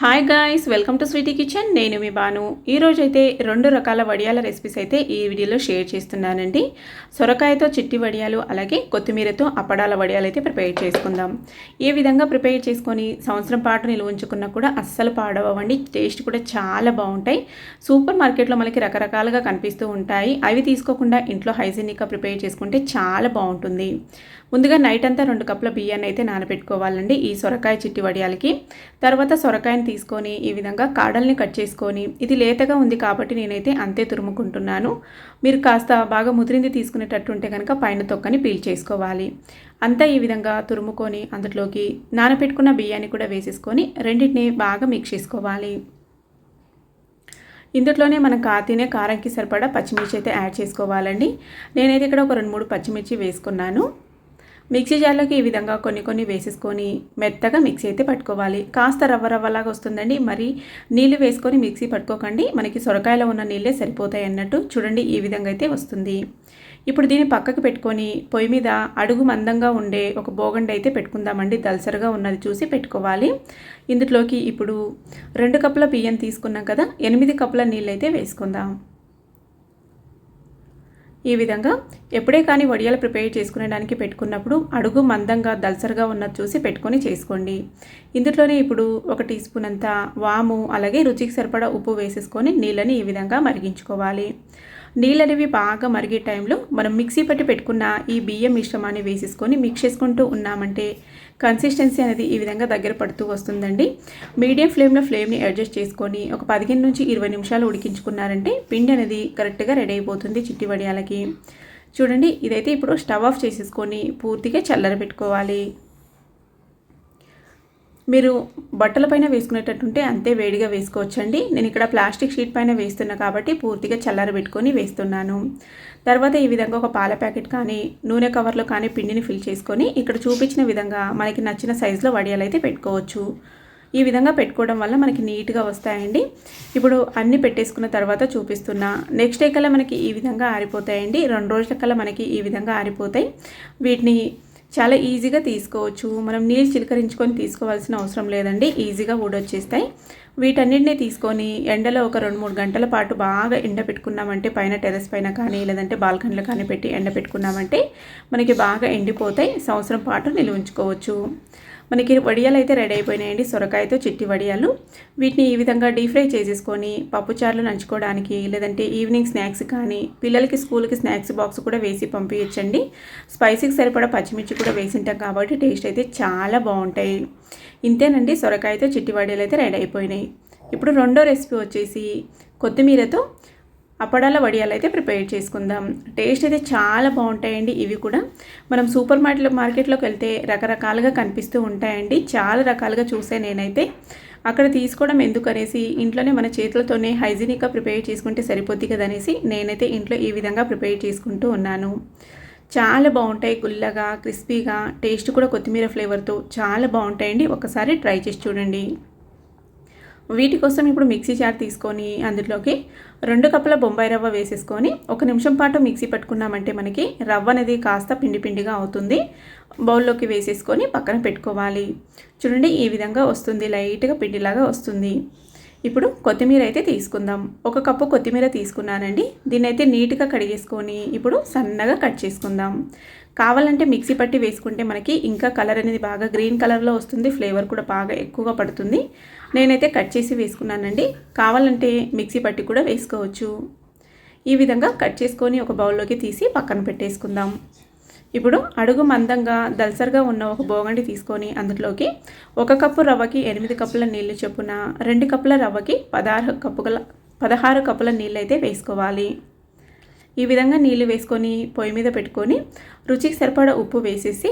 Hi guys, welcome to Sweety Kitchen. నేను మీ బాను. ఈరోజైతే 2 రకాల వడియాల రెసిపీస్ అయితే ఈ వీడియోలో షేర్ చేస్తున్నానండి. సొరకాయతో చిట్టి వడియాలు, అలాగే కొత్తిమీరతో అప్పడాల వడియాలు అయితే ప్రిపేర్ చేసుకుందాం. ఏ విధంగా ప్రిపేర్ చేసుకొని సంవత్సరం పాటు నిల్వ ఉంచుకున్నా కూడా అస్సలు పాడవండి. టేస్ట్ కూడా చాలా బాగుంటాయి. సూపర్ మార్కెట్లో మనకి రకరకాలుగా కనిపిస్తూ ఉంటాయి. అవి తీసుకోకుండా ఇంట్లో హైజీనిక్గా ప్రిపేర్ చేసుకుంటే చాలా బాగుంటుంది. ముందుగా నైట్ అంతా 2 కప్పుల బియ్యాన్ని అయితే నానబెట్టుకోవాలండి ఈ సొరకాయ చిట్టి వడియాలకి. తర్వాత సొరకాయని తీసుకొని ఈ విధంగా కాడల్ని కట్ చేసుకొని, ఇది లేతగా ఉంది కాబట్టి నేనైతే అంతే తురుముకుంటున్నాను. మీరు కాస్త బాగా ముదిరింది తీసుకునేటట్టు ఉంటే కనుక పైన తొక్కని పీల్ చేసుకోవాలి. అంతా ఈ విధంగా తురుముకొని అందులోకి నానబెట్టుకున్న బియ్యాన్ని కూడా వేసేసుకొని రెండింటిని బాగా మిక్స్ చేసుకోవాలి. ఇందులోనే మనం తినే కారంకి సరిపడా పచ్చిమిర్చి అయితే యాడ్ చేసుకోవాలండి. నేనైతే ఇక్కడ ఒక 2-3 పచ్చిమిర్చి వేసుకున్నాను. మిక్సీ జార్లోకి ఈ విధంగా కొన్ని వేసేసుకొని మెత్తగా మిక్సీ అయితే పట్టుకోవాలి. కాస్త రవ్వలాగా వస్తుందండి. మరి నీళ్ళు వేసుకొని మిక్సీ పట్టుకోకండి, మనకి సొరకాయలో ఉన్న నీళ్ళే సరిపోతాయి అన్నట్టు. చూడండి, ఈ విధంగా అయితే వస్తుంది. ఇప్పుడు దీన్ని పక్కకు పెట్టుకొని పొయ్యి మీద అడుగు మందంగా ఉండే ఒక బోగండి అయితే పెట్టుకుందామండి. దల్సరగా ఉన్నది చూసి పెట్టుకోవాలి. ఇందులోకి ఇప్పుడు 2 కప్పుల బియ్యం తీసుకున్నాం కదా, 8 కప్పుల నీళ్ళు అయితే వేసుకుందాం. ఈ విధంగా ఎప్పుడే కానీ వడియాలు ప్రిపేర్ చేసుకునేడానికి పెట్టుకున్నప్పుడు అడుగు మందంగా దల్సరగా ఉన్నది చూసి పెట్టుకొని చేసుకోండి. ఇందులోనే ఇప్పుడు 1 టీ స్పూన్ అంత వాము, అలాగే రుచికి సరిపడా ఉప్పు వేసేసుకొని నీళ్ళని ఈ విధంగా మరిగించుకోవాలి. నీళ్ళనేవి బాగా మరిగే టైంలో మనం మిక్సీ పట్టి పెట్టుకున్న ఈ బియ్యం మిశ్రమాన్ని వేసేసుకొని మిక్స్ చేసుకుంటూ ఉన్నామంటే కన్సిస్టెన్సీ అనేది ఈ విధంగా దగ్గర పడుతూ వస్తుందండి. మీడియం ఫ్లేమ్లో ఫ్లేమ్ని అడ్జస్ట్ చేసుకొని ఒక 15 నుంచి 20 నిమిషాలు ఉడికించుకున్నారంటే పిండి అనేది కరెక్ట్గా రెడీ అయిపోతుంది చిట్టి వడియాలకి. చూడండి, ఇదైతే ఇప్పుడు స్టవ్ ఆఫ్ చేసేసుకొని పూర్తిగా చల్లరబెట్టుకోవాలి. మీరు బట్టల పైన వేసుకునేటట్టుంటే అంతే వేడిగా వేసుకోవచ్చండి. నేను ఇక్కడ ప్లాస్టిక్ షీట్ పైన వేస్తున్నా కాబట్టి పూర్తిగా చల్లారబెట్టుకొని వేస్తున్నాను. తర్వాత ఈ విధంగా ఒక పాల ప్యాకెట్ కానీ నూనె కవర్లో కానీ పిండిని ఫిల్ చేసుకొని ఇక్కడ చూపించిన విధంగా మనకి నచ్చిన సైజులో వడియాలు అయితే పెట్టుకోవచ్చు. ఈ విధంగా పెట్టుకోవడం వల్ల మనకి నీట్గా వస్తాయండి. ఇప్పుడు అన్నీ పెట్టేసుకున్న తర్వాత చూపిస్తున్నా. నెక్స్ట్ డే కల్లా మనకి ఈ విధంగా ఆరిపోతాయండి. 2 రోజుల కల్లా మనకి ఈ విధంగా ఆరిపోతాయి. వీటిని చాలా ఈజీగా తీసుకోవచ్చు. మనం నీళ్ళు చిలకరించుకొని తీసుకోవాల్సిన అవసరం లేదండి. ఈజీగా ఊడొచ్చేస్తాయి. వీటన్నిటిని తీసుకొని ఎండలో ఒక 2-3 గంటల పాటు బాగా ఎండబెట్టుకున్నామంటే పైన టెర్రస్ పైన కానీ లేదంటే బాల్కనీలో కానీ పెట్టి ఎండబెట్టుకున్నామంటే మనకి బాగా ఎండిపోతాయి. సంవత్సరం పాటు నిల్వ ఉంచుకోవచ్చు. మనకి వడియాలు అయితే రెడీ అయిపోయినాయండి, సొరకాయతో చిట్టి వడియాలు. వీటిని ఈ విధంగా డీప్ ఫ్రై చేసేసుకొని పప్పుచారులు నంచుకోవడానికి లేదంటే ఈవినింగ్ స్నాక్స్ కానీ పిల్లలకి స్కూల్కి స్నాక్స్ బాక్స్ కూడా వేసి పంపించండి. స్పైసీకి సరిపడా పచ్చిమిర్చి కూడా వేసింటాం కాబట్టి టేస్ట్ అయితే చాలా బాగుంటాయి. ఇంతేనండి, సొరకాయతో చిట్టి వడియాలు అయితే రెడీ అయిపోయినాయి. ఇప్పుడు రెండో రెసిపీ వచ్చేసి కొత్తిమీరతో అప్పడాల వడియాలు అయితే ప్రిపేర్ చేసుకుందాం. టేస్ట్ అయితే చాలా బాగుంటాయండి. ఇవి కూడా మనం సూపర్ మార్కెట్లోకి వెళ్తే రకరకాలుగా కనిపిస్తూ ఉంటాయండి. చాలా రకాలుగా చూసే నేనైతే అక్కడ తీసుకోవడం ఎందుకనేసి ఇంట్లోనే మన చేతులతోనే హైజీనిక్గా ప్రిపేర్ చేసుకుంటే సరిపోద్ది కదనేసి నేనైతే ఇంట్లో ఈ విధంగా ప్రిపేర్ చేసుకుంటూ ఉన్నాను. చాలా బాగుంటాయి, గుల్లగా క్రిస్పీగా, టేస్ట్ కూడా కొత్తిమీర ఫ్లేవర్తో చాలా బాగుంటాయండి. ఒకసారి ట్రై చేసి చూడండి. వీటి కోసం ఇప్పుడు మిక్సీ జార్ తీసుకొని అందులోకి 2 కప్పుల బొంబాయి రవ్వ వేసేసుకొని 1 నిమిషం పాటు మిక్సీ పట్టుకున్నామంటే మనకి రవ్వ అనేది కాస్త పిండిగా అవుతుంది. బౌల్లోకి వేసేసుకొని పక్కన పెట్టుకోవాలి. చూడండి, ఈ విధంగా వస్తుంది, లైట్గా పిండిలాగా వస్తుంది. ఇప్పుడు కొత్తిమీర అయితే తీసుకుందాం. 1 కప్పు కొత్తిమీర తీసుకున్నానండి. దీన్ని అయితే నీట్గా కడిగేసుకొని ఇప్పుడు సన్నగా కట్ చేసుకుందాం. కావాలంటే మిక్సీ పట్టి వేసుకుంటే మనకి ఇంకా కలర్ అనేది బాగా గ్రీన్ కలర్లో వస్తుంది. ఫ్లేవర్ కూడా బాగా ఎక్కువగా పడుతుంది. నేనైతే కట్ చేసి వేసుకున్నానండి. కావాలంటే మిక్సీ పట్టి కూడా వేసుకోవచ్చు. ఈ విధంగా కట్ చేసుకొని ఒక బౌల్లోకి తీసి పక్కన పెట్టేసుకుందాం. ఇప్పుడు అడుగు మందంగా దల్సర్గా ఉన్న ఒక బోగండి తీసుకొని అందులోకి 1 కప్పు రవ్వకి 8 కప్పుల నీళ్లు చొప్పున 2 కప్పుల రవ్వకి 16 కప్పుల నీళ్ళు అయితే వేసుకోవాలి. ఈ విధంగా నీళ్ళు వేసుకొని పొయ్యి మీద పెట్టుకొని రుచికి సరిపడా ఉప్పు వేసేసి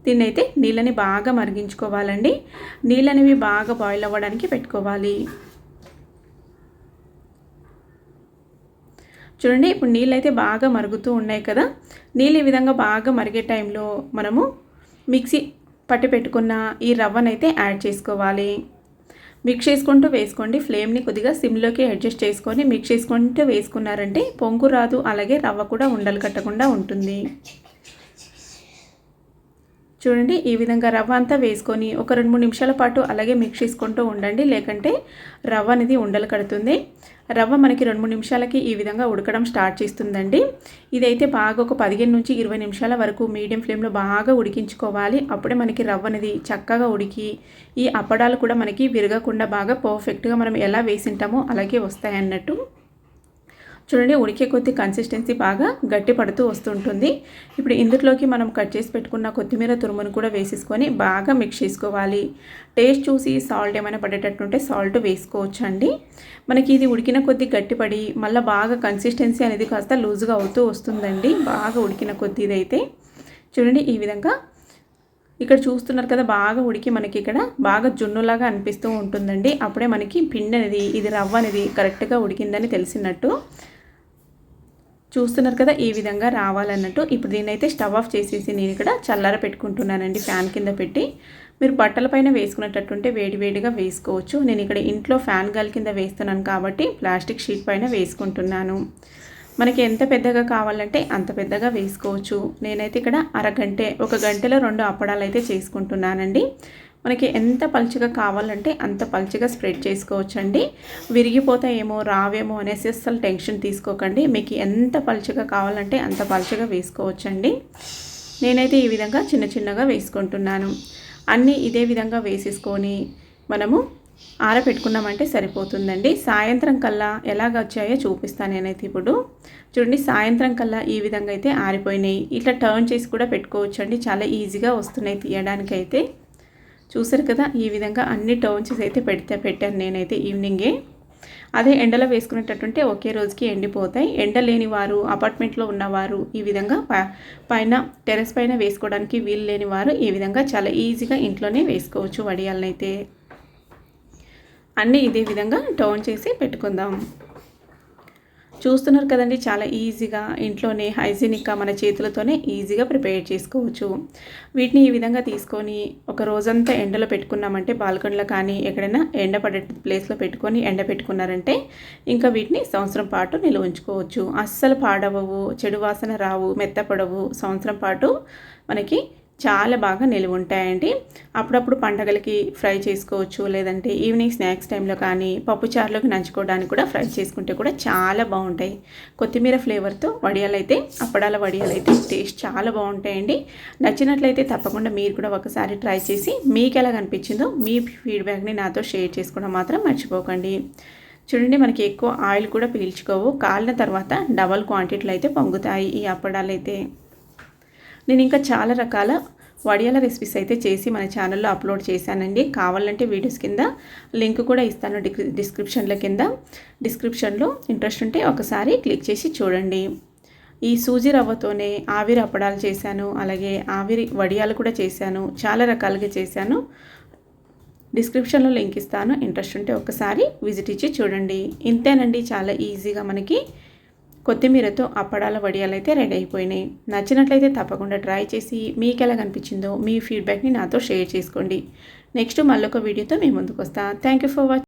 దీన్నైతే నీళ్ళని బాగా మరిగించుకోవాలండి. నీళ్ళనేవి బాగా బాయిల్ అవ్వడానికి పెట్టుకోవాలి. చూడండి, ఇప్పుడు నీళ్ళు అయితే బాగా మరుగుతూ ఉన్నాయి కదా. నీళ్ళు ఈ విధంగా బాగా మరిగే టైంలో మనము మిక్సీ పట్టి పెట్టుకున్న ఈ రవ్వనైతే యాడ్ చేసుకోవాలి. మిక్స్ చేసుకుంటూ వేసుకోండి. ఫ్లేమ్ని కొద్దిగా సిమ్లోకి అడ్జస్ట్ చేసుకొని మిక్స్ చేసుకుంటూ వేసుకున్నారంటే పొంగు రాదు, అలాగే రవ్వ కూడా ఉండలు కట్టకుండా ఉంటుంది. చూడండి ఈ విధంగా రవ్వ అంతా వేసుకొని ఒక 2-3 నిమిషాల పాటు అలాగే మిక్స్ చేసుకుంటూ ఉండండి, లేకంటే రవ్వ అనేది ఉండలు కడుతుంది. రవ్వ మనకి 2-3 నిమిషాలకి ఈ విధంగా ఉడకడం స్టార్ట్ చేస్తుందండి. ఇదైతే బాగా ఒక 15-20 నిమిషాల వరకు మీడియం ఫ్లేమ్లో బాగా ఉడికించుకోవాలి. అప్పుడే మనకి రవ్వ అనేది చక్కగా ఉడికి ఈ అప్పడాలు కూడా మనకి విరగకుండా బాగా పర్ఫెక్ట్గా మనం ఎలా వేసింటామో అలాగే వస్తాయి అన్నట్టు. చూడండి ఉడికే కొద్ది కన్సిస్టెన్సీ బాగా గట్టి పడుతూ వస్తుంటుంది. ఇప్పుడు ఇందులోకి మనం కట్ చేసి పెట్టుకున్న కొత్తిమీర తురుమును కూడా వేసేసుకొని బాగా మిక్స్ చేసుకోవాలి. టేస్ట్ చూసి సాల్ట్ ఏమైనా పడేటట్టుంటే సాల్ట్ వేసుకోవచ్చండి. మనకి ఇది ఉడికిన కొద్ది గట్టిపడి మళ్ళీ బాగా కన్సిస్టెన్సీ అనేది కాస్త లూజ్గా అవుతూ వస్తుందండి. బాగా ఉడికిన కొద్ది ఇదైతే చూడండి ఈ విధంగా ఇక్కడ చూస్తున్నారు కదా, బాగా ఉడికి మనకి ఇక్కడ బాగా జున్నులాగా అనిపిస్తూ ఉంటుందండి. అప్పుడే మనకి పిండి అనేది ఇది రవ్వ అనేది కరెక్ట్గా ఉడికిందని తెలిసినట్టు. చూస్తున్నారు కదా ఈ విధంగా రావాలన్నట్టు. ఇప్పుడు దీన్నైతే స్టవ్ ఆఫ్ చేసేసి నేను ఇక్కడ చల్లార పెట్టుకుంటున్నానండి ఫ్యాన్ కింద పెట్టి. మీరు బట్టల పైన వేసుకునేటట్టుంటే వేడివేడిగా వేసుకోవచ్చు. నేను ఇక్కడ ఇంట్లో ఫ్యాన్ గాలి కింద వేస్తున్నాను కాబట్టి ప్లాస్టిక్ షీట్ పైన వేసుకుంటున్నాను. మనకి ఎంత పెద్దగా కావాలంటే అంత పెద్దగా వేసుకోవచ్చు. నేనైతే ఇక్కడ ఒక గంటలో 2 అప్పడాలు అయితే చేసుకుంటున్నానండి. మనకి ఎంత పలుచగా కావాలంటే అంత పలుచగా స్ప్రెడ్ చేసుకోవచ్చండి. విరిగిపోతాయేమో రావేమో అనేసి అస్సలు టెన్షన్ తీసుకోకండి. మీకు ఎంత పలుచగా కావాలంటే అంత పలుచగా వేసుకోవచ్చండి. నేనైతే ఈ విధంగా చిన్న చిన్నగా వేసుకుంటున్నాను. అన్నీ ఇదే విధంగా వేసేసుకొని మనము ఆరబెట్టుకున్నామంటే సరిపోతుందండి. సాయంత్రం కల్లా ఎలాగ వచ్చాయో చూపిస్తాను నేనైతే ఇప్పుడు. చూడండి సాయంత్రం కల్లా ఈ విధంగా అయితే ఆరిపోయినాయి. ఇట్లా టర్న్ చేసి కూడా పెట్టుకోవచ్చండి, చాలా ఈజీగా వస్తున్నాయి తీయడానికైతే. చూసారు కదా ఈ విధంగా అన్ని టర్న్ చేసి అయితే పెట్టాను నేనైతే ఈవినింగే. అదే ఎండలో వేసుకునేటట్టుంటే ఒకే రోజుకి ఎండిపోతాయి. ఎండ లేని వారు, అపార్ట్మెంట్లో ఉన్నవారు ఈ విధంగా పైన టెర్రస్ పైన వేసుకోవడానికి వీలు లేని వారు ఈ విధంగా చాలా ఈజీగా ఇంట్లోనే వేసుకోవచ్చు వడియాలనైతే. అన్నీ ఇదే విధంగా టర్న్ చేసి పెట్టుకుందాం. చూస్తున్నారు కదండి, చాలా ఈజీగా ఇంట్లోనే హైజీనిక్గా మన చేతులతోనే ఈజీగా ప్రిపేర్ చేసుకోవచ్చు. వీటిని ఈ విధంగా తీసుకొని ఒక రోజంతా ఎండలో పెట్టుకున్నామంటే బాల్కనీలో కానీ ఎక్కడైనా ఎండ పడే ప్లేస్లో పెట్టుకొని ఎండ పెట్టుకున్నారంటే ఇంకా వీటిని సంవత్సరం పాటు నిల్వ ఉంచుకోవచ్చు. అస్సలు పాడవవు, చెడు వాసన రావు, మెత్తపడవు. సంవత్సరం పాటు మనకి చాలా బాగా నిలువ ఉంటాయండి. అప్పుడప్పుడు పండగలకి ఫ్రై చేసుకోవచ్చు, లేదంటే ఈవినింగ్ స్నాక్స్ టైంలో కానీ పప్పుచారులోకి నంచుకోవడానికి కూడా ఫ్రై చేసుకుంటే కూడా చాలా బాగుంటాయి. కొత్తిమీర ఫ్లేవర్తో వడియాలైతే అప్పడాల వడియాలైతే టేస్ట్ చాలా బాగుంటాయండి. నచ్చినట్లయితే తప్పకుండా మీరు కూడా ఒకసారి ట్రై చేసి మీకు ఎలా అనిపించిందో మీ ఫీడ్బ్యాక్ని నాతో షేర్ చేసుకోవడం మాత్రం మర్చిపోకండి. చూడండి మనకి ఎక్కువ ఆయిల్ కూడా పీల్చుకోవు, కాలిన తర్వాత డబల్ క్వాంటిటీలో అయితే పొంగుతాయి ఈ అప్పడాలు అయితే. నేను ఇంకా చాలా రకాల వడియాల రెసిపీస్ అయితే చేసి మన ఛానల్లో అప్లోడ్ చేశానండి. కావాలంటే వీడియోస్ కింద లింక్ కూడా ఇస్తాను డిస్క్రిప్షన్లో. ఇంట్రెస్ట్ ఉంటే ఒకసారి క్లిక్ చేసి చూడండి. ఈ సూజీ రవ్వతోనే ఆవిరి అప్పడాలు చేశాను, అలాగే ఆవిరి వడియాలు కూడా చేశాను, చాలా రకాలుగా చేశాను. డిస్క్రిప్షన్లో లింక్ ఇస్తాను, ఇంట్రెస్ట్ ఉంటే ఒకసారి విజిట్ ఇచ్చి చూడండి. ఇంతేనండి, చాలా ఈజీగా మనకి కొత్తిమీరతో అప్పడాల వడియాలు అయితే రెడీ అయిపోయినాయి. నచ్చినట్లయితే తప్పకుండా ట్రై చేసి మీకు ఎలా కనిపించిందో మీ ఫీడ్బ్యాక్ని నాతో షేర్ చేసుకోండి. నెక్స్ట్ మళ్ళొక వీడియోతో మీ ముందుకు వస్తా. Thank you for watching.